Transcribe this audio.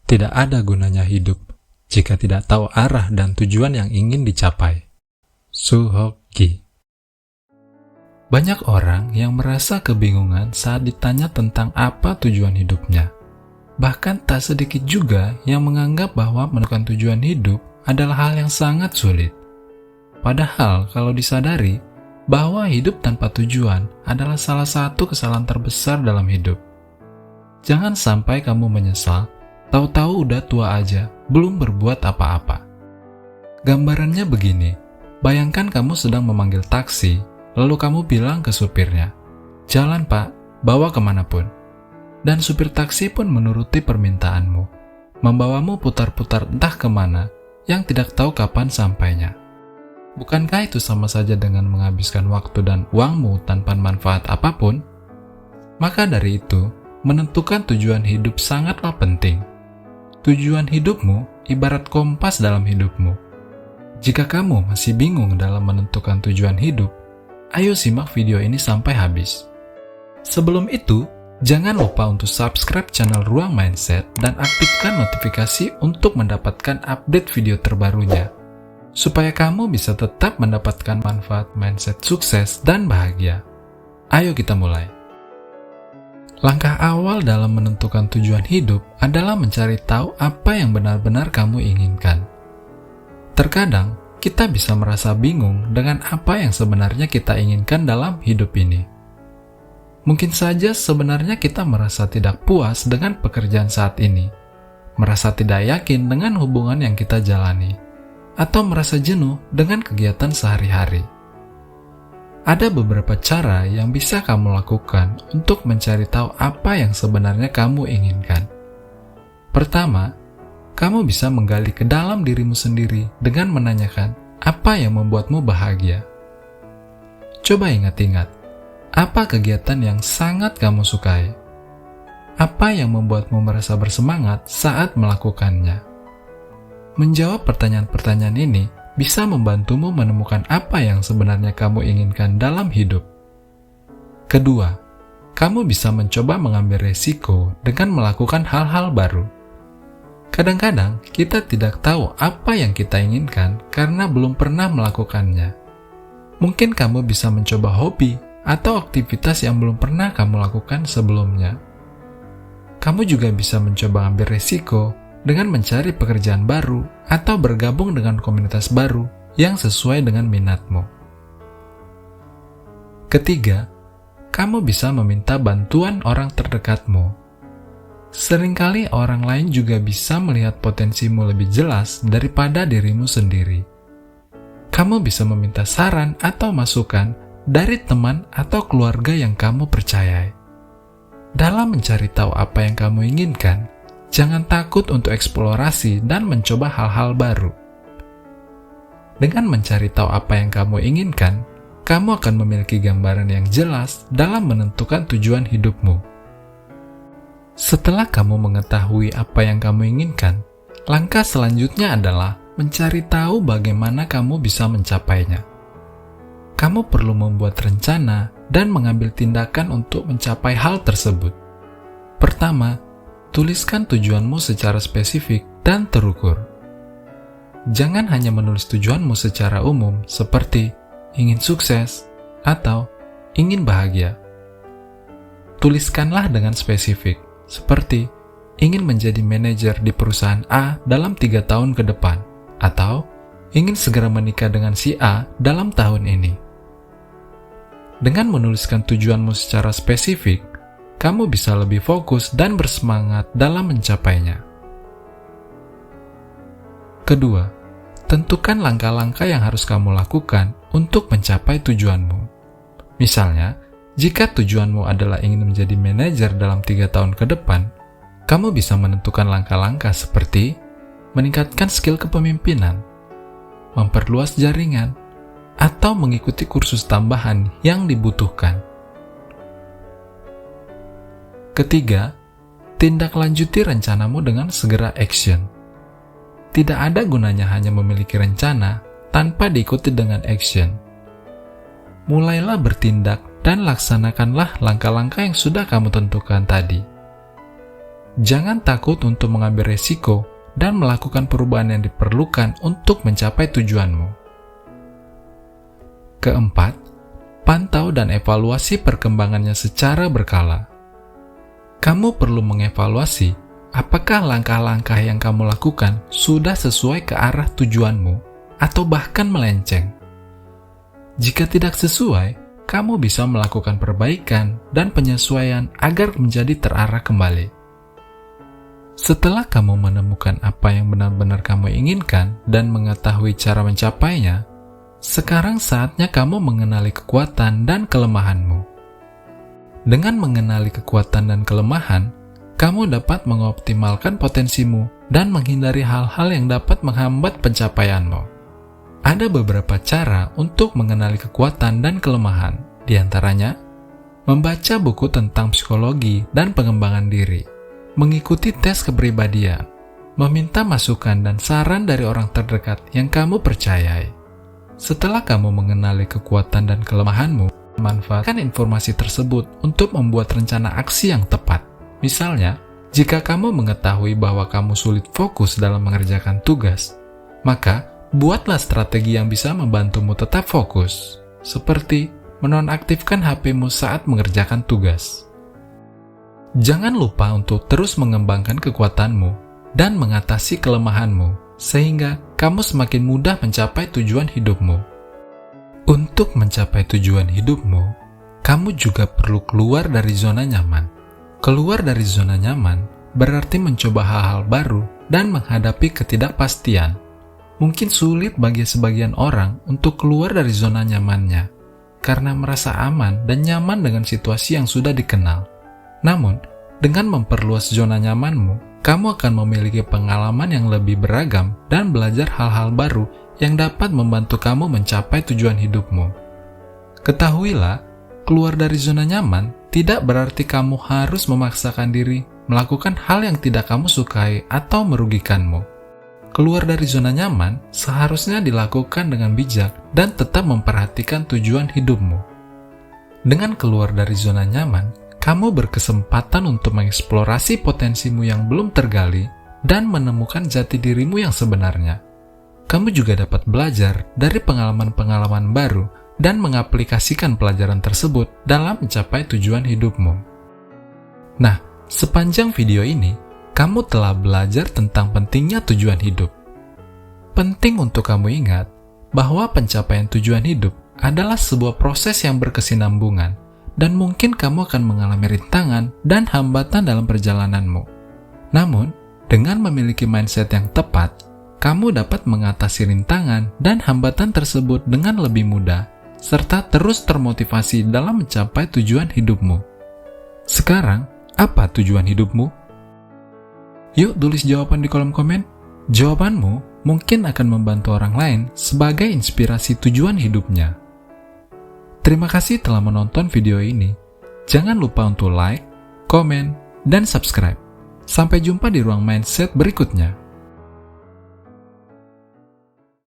Tidak ada gunanya hidup jika tidak tahu arah dan tujuan yang ingin dicapai. Su Hok-gi. Banyak orang yang merasa kebingungan saat ditanya tentang apa tujuan hidupnya. Bahkan tak sedikit juga yang menganggap bahwa menentukan tujuan hidup adalah hal yang sangat sulit. Padahal kalau disadari bahwa hidup tanpa tujuan adalah salah satu kesalahan terbesar dalam hidup. Jangan sampai kamu menyesal, tahu-tahu udah tua aja, belum berbuat apa-apa. Gambarannya begini, bayangkan kamu sedang memanggil taksi, lalu kamu bilang ke supirnya, "Jalan pak, bawa kemanapun." Dan supir taksi pun menuruti permintaanmu, membawamu putar-putar entah kemana, yang tidak tahu kapan sampainya. Bukankah itu sama saja dengan menghabiskan waktu dan uangmu tanpa manfaat apapun? Maka dari itu, menentukan tujuan hidup sangatlah penting. Tujuan hidupmu ibarat kompas dalam hidupmu. Jika kamu masih bingung dalam menentukan tujuan hidup, ayo simak video ini sampai habis. Sebelum itu, jangan lupa untuk subscribe channel Ruang Mindset dan aktifkan notifikasi untuk mendapatkan update video terbarunya, supaya kamu bisa tetap mendapatkan manfaat mindset sukses dan bahagia. Ayo kita mulai. Langkah awal dalam menentukan tujuan hidup adalah mencari tahu apa yang benar-benar kamu inginkan. Terkadang, kita bisa merasa bingung dengan apa yang sebenarnya kita inginkan dalam hidup ini. Mungkin saja sebenarnya kita merasa tidak puas dengan pekerjaan saat ini, merasa tidak yakin dengan hubungan yang kita jalani, atau merasa jenuh dengan kegiatan sehari-hari. Ada beberapa cara yang bisa kamu lakukan untuk mencari tahu apa yang sebenarnya kamu inginkan. Pertama, kamu bisa menggali ke dalam dirimu sendiri dengan menanyakan apa yang membuatmu bahagia. Coba ingat-ingat, apa kegiatan yang sangat kamu sukai? Apa yang membuatmu merasa bersemangat saat melakukannya? Menjawab pertanyaan-pertanyaan ini bisa membantumu menemukan apa yang sebenarnya kamu inginkan dalam hidup. Kedua, kamu bisa mencoba mengambil resiko dengan melakukan hal-hal baru. Kadang-kadang kita tidak tahu apa yang kita inginkan karena belum pernah melakukannya. Mungkin kamu bisa mencoba hobi atau aktivitas yang belum pernah kamu lakukan sebelumnya. Kamu juga bisa mencoba ambil resiko dengan mencari pekerjaan baru atau bergabung dengan komunitas baru yang sesuai dengan minatmu. Ketiga, kamu bisa meminta bantuan orang terdekatmu. Seringkali orang lain juga bisa melihat potensimu lebih jelas daripada dirimu sendiri. Kamu bisa meminta saran atau masukan dari teman atau keluarga yang kamu percayai. Dalam mencari tahu apa yang kamu inginkan, jangan takut untuk eksplorasi dan mencoba hal-hal baru. Dengan mencari tahu apa yang kamu inginkan, kamu akan memiliki gambaran yang jelas dalam menentukan tujuan hidupmu. Setelah kamu mengetahui apa yang kamu inginkan, langkah selanjutnya adalah mencari tahu bagaimana kamu bisa mencapainya. Kamu perlu membuat rencana dan mengambil tindakan untuk mencapai hal tersebut. Pertama, tuliskan tujuanmu secara spesifik dan terukur. Jangan hanya menulis tujuanmu secara umum seperti ingin sukses atau ingin bahagia. Tuliskanlah dengan spesifik seperti ingin menjadi manajer di perusahaan A dalam 3 tahun ke depan atau ingin segera menikah dengan si A dalam tahun ini. Dengan menuliskan tujuanmu secara spesifik, kamu bisa lebih fokus dan bersemangat dalam mencapainya. Kedua, tentukan langkah-langkah yang harus kamu lakukan untuk mencapai tujuanmu. Misalnya, jika tujuanmu adalah ingin menjadi manajer dalam 3 tahun ke depan, kamu bisa menentukan langkah-langkah seperti meningkatkan skill kepemimpinan, memperluas jaringan, atau mengikuti kursus tambahan yang dibutuhkan. Ketiga, tindak lanjuti rencanamu dengan segera action. Tidak ada gunanya hanya memiliki rencana tanpa diikuti dengan action. Mulailah bertindak dan laksanakanlah langkah-langkah yang sudah kamu tentukan tadi. Jangan takut untuk mengambil resiko dan melakukan perubahan yang diperlukan untuk mencapai tujuanmu. Keempat, pantau dan evaluasi perkembangannya secara berkala. Kamu perlu mengevaluasi apakah langkah-langkah yang kamu lakukan sudah sesuai ke arah tujuanmu atau bahkan melenceng. Jika tidak sesuai, kamu bisa melakukan perbaikan dan penyesuaian agar menjadi terarah kembali. Setelah kamu menemukan apa yang benar-benar kamu inginkan dan mengetahui cara mencapainya, sekarang saatnya kamu mengenali kekuatan dan kelemahanmu. Dengan mengenali kekuatan dan kelemahan, kamu dapat mengoptimalkan potensimu dan menghindari hal-hal yang dapat menghambat pencapaianmu. Ada beberapa cara untuk mengenali kekuatan dan kelemahan, di antaranya membaca buku tentang psikologi dan pengembangan diri, mengikuti tes kepribadian, meminta masukan dan saran dari orang terdekat yang kamu percayai. Setelah kamu mengenali kekuatan dan kelemahanmu, manfaatkan informasi tersebut untuk membuat rencana aksi yang tepat. Misalnya, jika kamu mengetahui bahwa kamu sulit fokus dalam mengerjakan tugas, maka buatlah strategi yang bisa membantumu tetap fokus, seperti menonaktifkan HP-mu saat mengerjakan tugas. Jangan lupa untuk terus mengembangkan kekuatanmu dan mengatasi kelemahanmu, sehingga kamu semakin mudah mencapai tujuan hidupmu. Untuk mencapai tujuan hidupmu, kamu juga perlu keluar dari zona nyaman. Keluar dari zona nyaman berarti mencoba hal-hal baru dan menghadapi ketidakpastian. Mungkin sulit bagi sebagian orang untuk keluar dari zona nyamannya, karena merasa aman dan nyaman dengan situasi yang sudah dikenal. Namun, dengan memperluas zona nyamanmu, kamu akan memiliki pengalaman yang lebih beragam dan belajar hal-hal baru yang dapat membantu kamu mencapai tujuan hidupmu. Ketahuilah, keluar dari zona nyaman tidak berarti kamu harus memaksakan diri melakukan hal yang tidak kamu sukai atau merugikanmu. Keluar dari zona nyaman seharusnya dilakukan dengan bijak dan tetap memperhatikan tujuan hidupmu. Dengan keluar dari zona nyaman, kamu berkesempatan untuk mengeksplorasi potensimu yang belum tergali dan menemukan jati dirimu yang sebenarnya. Kamu juga dapat belajar dari pengalaman-pengalaman baru dan mengaplikasikan pelajaran tersebut dalam mencapai tujuan hidupmu. Nah, sepanjang video ini, kamu telah belajar tentang pentingnya tujuan hidup. Penting untuk kamu ingat bahwa pencapaian tujuan hidup adalah sebuah proses yang berkesinambungan, dan mungkin kamu akan mengalami rintangan dan hambatan dalam perjalananmu. Namun, dengan memiliki mindset yang tepat, kamu dapat mengatasi rintangan dan hambatan tersebut dengan lebih mudah, serta terus termotivasi dalam mencapai tujuan hidupmu. Sekarang, apa tujuan hidupmu? Yuk tulis jawaban di kolom komen. Jawabanmu mungkin akan membantu orang lain sebagai inspirasi tujuan hidupnya. Terima kasih telah menonton video ini. Jangan lupa untuk like, komen, dan subscribe. Sampai jumpa di ruang mindset berikutnya.